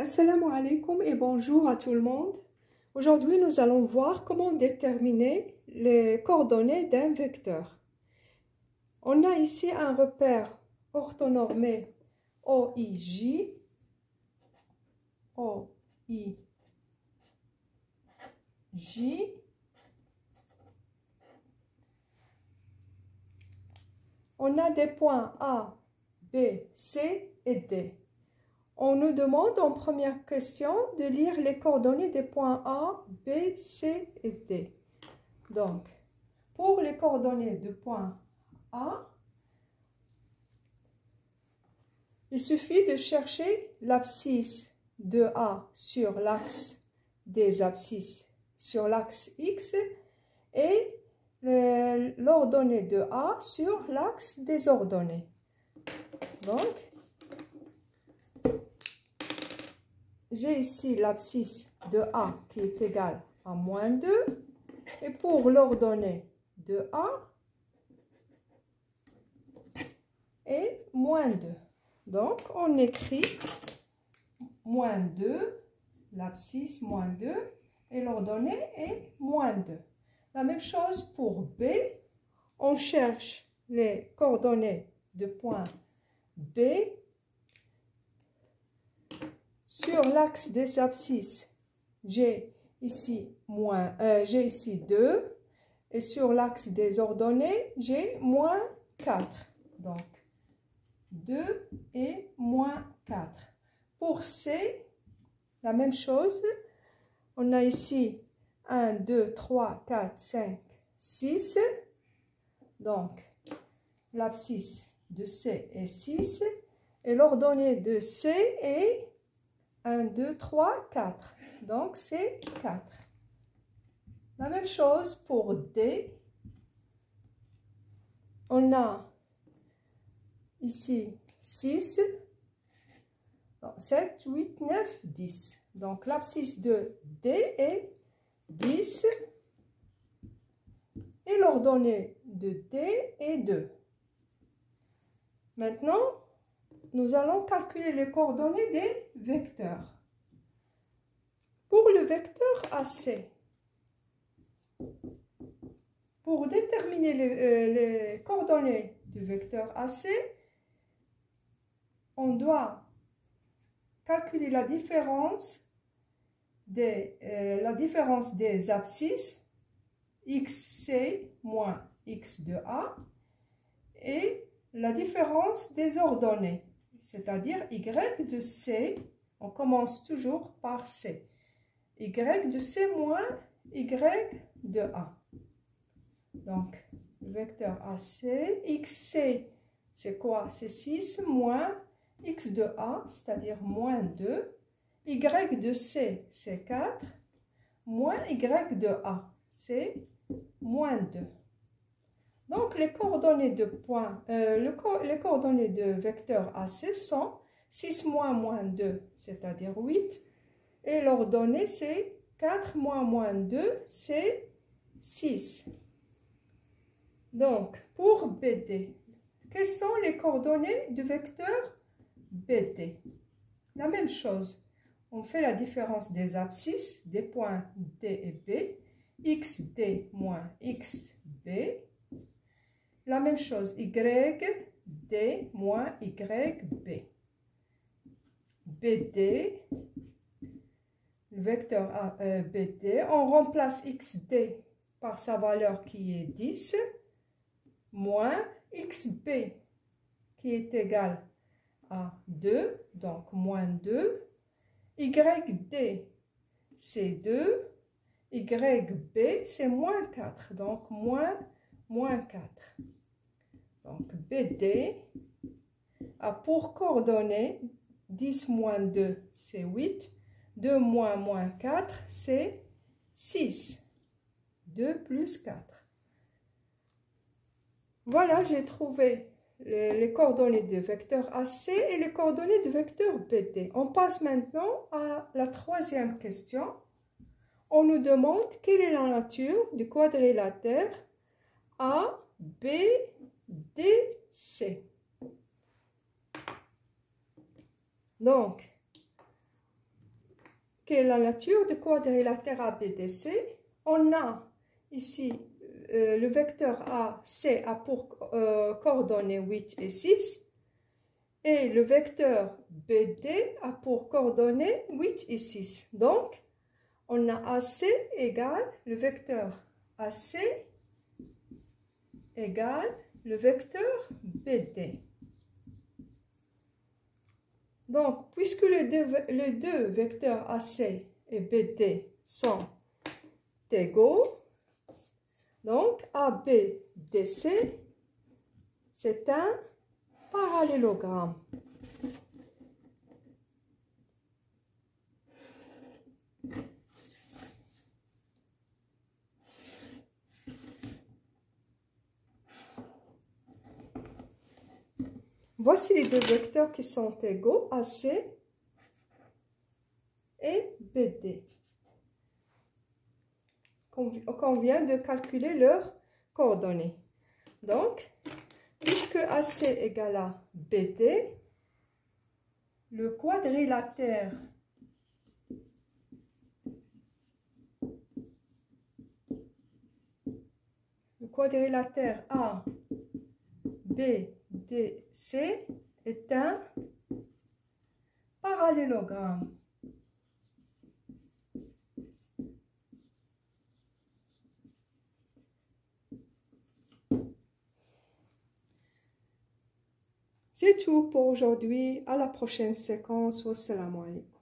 Assalamu alaikum et bonjour à tout le monde. Aujourd'hui, nous allons voir comment déterminer les coordonnées d'un vecteur. On a ici un repère orthonormé OIJ, OIJ. On a des points A, B, C et D. On nous demande en première question de lire les coordonnées des points A, B, C et D. Donc, pour les coordonnées du point A, il suffit de chercher l'abscisse de A sur l'axe des abscisses sur l'axe X et l'ordonnée de A sur l'axe des ordonnées. Donc, j'ai ici l'abscisse de A qui est égale à moins 2. Et pour l'ordonnée de A et moins 2. Donc, on écrit moins 2, l'abscisse moins 2 et l'ordonnée est moins 2. La même chose pour B. On cherche les coordonnées de point B. Sur l'axe des abscisses, j'ai ici 2 et sur l'axe des ordonnées, j'ai moins 4. Donc, 2 et moins 4. Pour C, la même chose. On a ici 1, 2, 3, 4, 5, 6. Donc, l'abscisse de C est 6 et l'ordonnée de C est 1, 2, 3, 4. Donc, c'est 4. La même chose pour D. On a ici 6, 7, 8, 9, 10. Donc, l'abscisse de D est 10 et l'ordonnée de D est 2. Maintenant, nous allons calculer les coordonnées des vecteurs. Pour le vecteur AC, pour déterminer les coordonnées du vecteur AC, on doit calculer la différence des abscisses XC moins X de A et la différence des ordonnées, c'est-à-dire Y de C, on commence toujours par C. Y de C moins Y de A. Donc, le vecteur AC, XC, c'est quoi? C'est 6 moins X de A, c'est-à-dire moins 2. Y de C, c'est 4, moins Y de A, c'est moins 2. Donc, les coordonnées de les coordonnées de vecteur AC sont 6 moins moins 2, c'est-à-dire 8. Et l'ordonnée, c'est 4 moins 2, c'est 6. Donc, pour BD, quelles sont les coordonnées du vecteur BD? La même chose. On fait la différence des abscisses des points D et B. XD moins XB. La même chose, YD moins YB. BD, le vecteur BD, on remplace XD par sa valeur qui est 10, moins XB qui est égal à 2, donc moins 2. YD, c'est 2. YB, c'est moins 4, donc moins 4. Donc, BD a pour coordonnées 10 moins 2, c'est 8. 2 moins 4, c'est 6. 2 plus 4. Voilà, j'ai trouvé les coordonnées du vecteur AC et les coordonnées du vecteur BD. On passe maintenant à la troisième question. On nous demande quelle est la nature du quadrilatère ABC. Donc, quelle est la nature du quadrilatère ABDC. On a ici le vecteur AC a pour coordonnées 8 et 6 et le vecteur BD a pour coordonnées 8 et 6. Donc, on a AC égale le vecteur AC égale le vecteur BD. Donc, puisque les deux vecteurs AC et BD sont égaux, donc ABDC, c'est un parallélogramme. Voici les deux vecteurs qui sont égaux, AC et BD. Qu'on vient de calculer leurs coordonnées. Donc, puisque AC égale à BD, le quadrilatère ABDC est un parallélogramme. C'est tout pour aujourd'hui. À la prochaine séquence. Wassalamu alaikum.